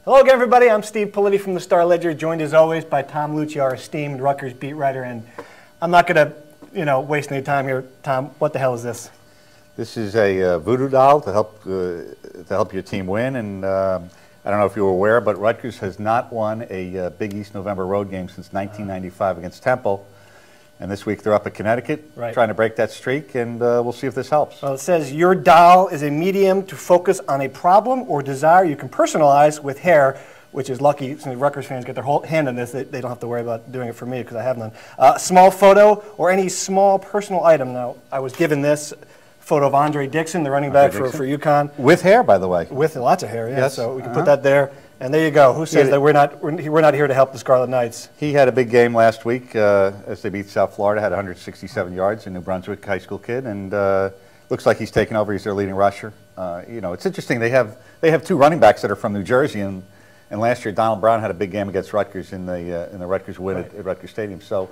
Hello again, everybody. I'm Steve Politi from the Star-Ledger, joined as always by Tom Luicci, our esteemed Rutgers beat writer. And I'm not going to, waste any time here. Tom, what the hell is this? This is a voodoo doll to help your team win. And I don't know if you were aware, but Rutgers has not won a Big East November road game since 1995 against Temple. And this week they're up at Connecticut, trying to break that streak, and we'll see if this helps. Well, it says your doll is a medium to focus on a problem or desire you can personalize with hair, which is lucky since Rutgers fans get their whole hand on this. They don't have to worry about doing it for me because I have none. A small photo or any small personal item. Now, I was given this photo of Andre Dixon, the running back for UConn. With hair, by the way. With lots of hair, yeah. Yes. So we can put that there. And there you go. Who says that we're not here to help the Scarlet Knights? He had a big game last week as they beat South Florida. Had 167 yards, a New Brunswick high school kid, and looks like he's taken over. He's their leading rusher. It's interesting. They have two running backs that are from New Jersey, and last year Donald Brown had a big game against Rutgers in the Rutgers win at Rutgers Stadium. So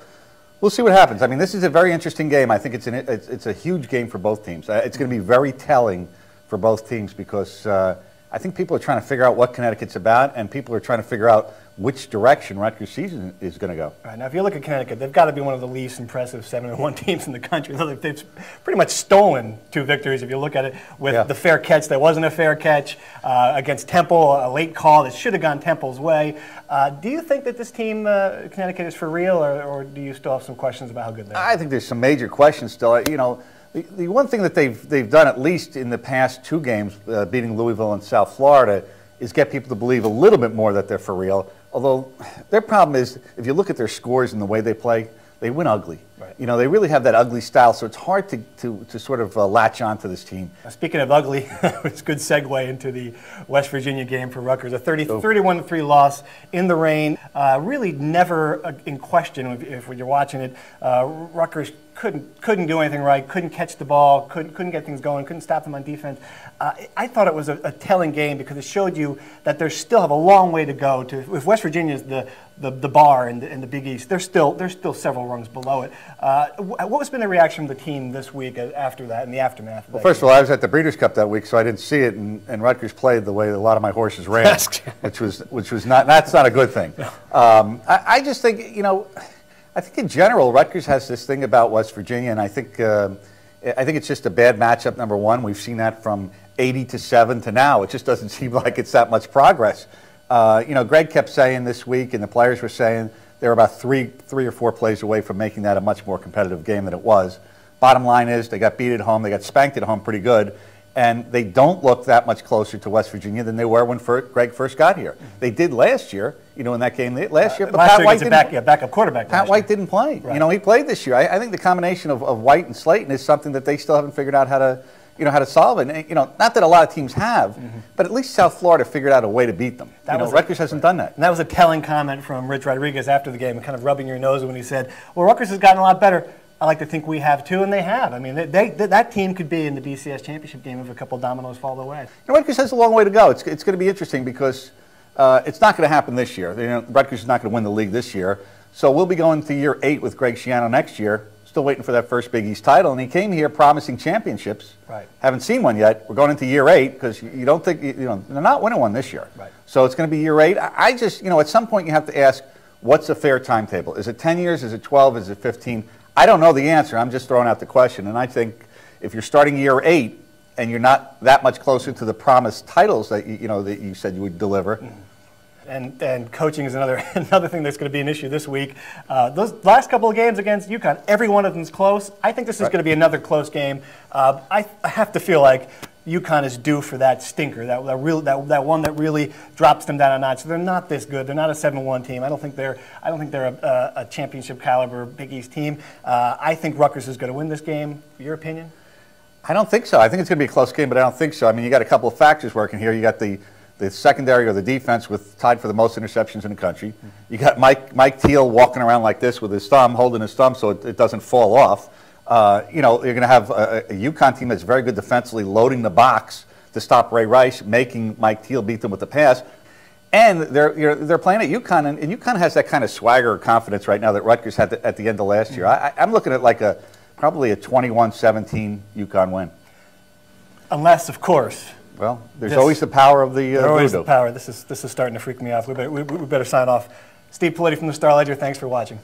we'll see what happens. I mean, this is a very interesting game. I think it's a huge game for both teams. It's going to be very telling for both teams because. I think people are trying to figure out what Connecticut's about, and people are trying to figure out which direction Rutgers' season is going to go. All right, now, if you look at Connecticut, they've got to be one of the least impressive 7-1 teams in the country. They've pretty much stolen 2 victories, if you look at it, with the fair catch that wasn't a fair catch, against Temple, a late call that should have gone Temple's way. Do you think that this team, Connecticut, is for real, or do you still have some questions about how good they are? I think there's some major questions still. The one thing that they've done, at least in the past 2 games, beating Louisville and South Florida, is get people to believe a little bit more that they're for real. Although their problem is, if you look at their scores and the way they play, they win ugly. Right. They really have that ugly style, so it's hard to sort of latch on to this team. Speaking of ugly, it's a good segue into the West Virginia game for Rutgers. A 31-3 loss in the rain. Really never in question if you're watching it. Rutgers couldn't do anything right, couldn't catch the ball, couldn't get things going, couldn't stop them on defense. I thought it was a telling game because it showed you that they still have a long way to go. If West Virginia is the bar in the Big East, they're still several rungs below it. What's been the reaction of the team this week after that, in the aftermath of that? Well, first of all, I was at the Breeders' Cup that week, so I didn't see it, and Rutgers played the way a lot of my horses ran, which was that's not a good thing. No. I just think, I think in general, Rutgers has this thing about West Virginia, and I think it's just a bad matchup, number one. We've seen that from 80-7 to now. It just doesn't seem like it's that much progress. Greg kept saying this week, and the players were saying they were about three or four plays away from making that a much more competitive game than it was. Bottom line is they got beat at home. They got spanked at home pretty good. And they don't look that much closer to West Virginia than they were when Greg first got here. They did last year, in that game last year. But Pat White backup quarterback. Pat White didn't play. Right. He played this year. I think the combination of White and Slayton is something that they still haven't figured out how to solve it. Not that a lot of teams have, but at least South Florida figured out a way to beat them. Rutgers hasn't done that. And that was a telling comment from Rich Rodriguez after the game, kind of rubbing your nose when he said, "Well, Rutgers has gotten a lot better." I like to think we have too, and they have. I mean, that team could be in the BCS championship game if a couple dominoes fall their way. Rutgers has a long way to go. It's going to be interesting because it's not going to happen this year. Rutgers is not going to win the league this year. So we'll be going to year 8 with Greg Schiano next year. Still waiting for that first Big East title, and he came here promising championships. Right. Haven't seen one yet. We're going into year 8 because you don't think they're not winning one this year. Right. So it's going to be year 8. I just at some point you have to ask, what's a fair timetable? Is it 10 years? Is it 12? Is it 15? I don't know the answer. I'm just throwing out the question. And I think if you're starting year 8 and you're not that much closer to the promised titles that that you said you would deliver. And coaching is another thing that's going to be an issue this week. Those last couple of games against UConn, every one of them is close. I think this is going to be another close game. I have to feel like UConn is due for that stinker, that one that really drops them down a notch. They're not this good. They're not a 7-1 team. I don't think they're a championship caliber Big East team. I think Rutgers is going to win this game. Your opinion? I don't think so. I think it's going to be a close game, but I don't think so. I mean, you got a couple of factors working here. You got the secondary or the defense tied for the most interceptions in the country. You got Mike Teal walking around like this with his thumb, holding his thumb so it doesn't fall off. You're going to have a UConn team that's very good defensively, loading the box to stop Ray Rice, making Mike Teal beat them with the pass. And they're playing at UConn, and UConn has that kind of swagger or confidence right now that Rutgers had at the end of last year. I'm looking at like probably a 21-17 UConn win. Unless, of course, Well, there's always the power of the There's always voodoo. the power. This is starting to freak me out. We better sign off. Steve Politi from the Star Ledger. Thanks for watching.